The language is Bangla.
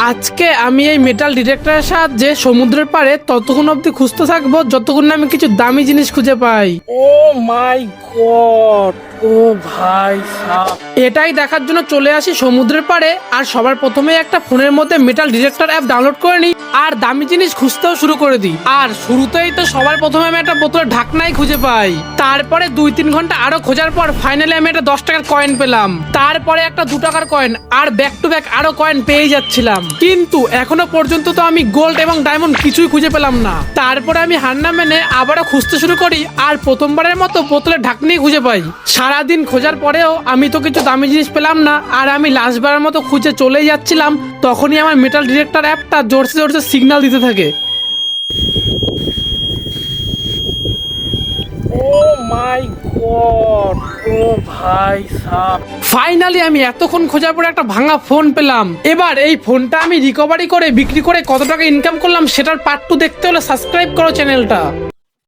আজকে আমি এই মেটাল ডিটেক্টরের সাহায্যে সমুদ্রের পাড়ে ততক্ষণ অবধি খুঁজতে থাকবো যতক্ষণ না আমি কিছু দামি জিনিস খুঁজে পাই। ও মাই গড, ও ভাই সাব। এটাই দেখার জন্য চলে আসি সমুদ্রের পাড়ে, আর সবার প্রথমে একটা ফোনের মধ্যে মেটাল ডিটেক্টর অ্যাপ ডাউনলোড করে নিই আর দামি জিনিস খুঁজতেও শুরু করে দিই। আর শুরুতেই তো সবার প্রথমে আমি একটা বোতলের ঢাকনাই খুঁজে পাই। তারপরে 2-3 ঘন্টা আরো খোঁজার পর ফাইনালি আমি একটা 10 টাকার কয়েন পেলাম। তারপরে একটা 2 টাকার কয়েন, আর ব্যাক টু ব্যাক আরো কয়েন পেয়ে যাচ্ছিলাম। কিন্তু এখনো পর্যন্ত তো আমি গোল্ড এবং ডায়মন্ড কিছুই খুঁজে পেলাম না। তারপরে আমি হার না মেনে আবারও খুঁজতে শুরু করি, আর প্রথমবারের মতো বোতলের ঢাকনি খুঁজে পাই। সারাদিন খোঁজার পরেও আমি তো কিছু দামি জিনিস পেলাম না, আর আমি লাস্টবারের মতো খুঁজে চলেই যাচ্ছিলাম। তখনই আমার মেটাল ডিটেক্টর অ্যাপটা জোরসে জোরসে সিগন্যাল দিতে থাকে। ও মাই গড, ও ভাই সাব। ফাইনালি আমি এতক্ষণ খোঁজার পরে একটা ভাঙা ফোন পেলাম। এবার এই ফোনটা আমি রিকভারি করে বিক্রি করে কত টাকা ইনকাম করলাম সেটার পার্ট 2 দেখতে হলে সাবস্ক্রাইব করো চ্যানেলটা।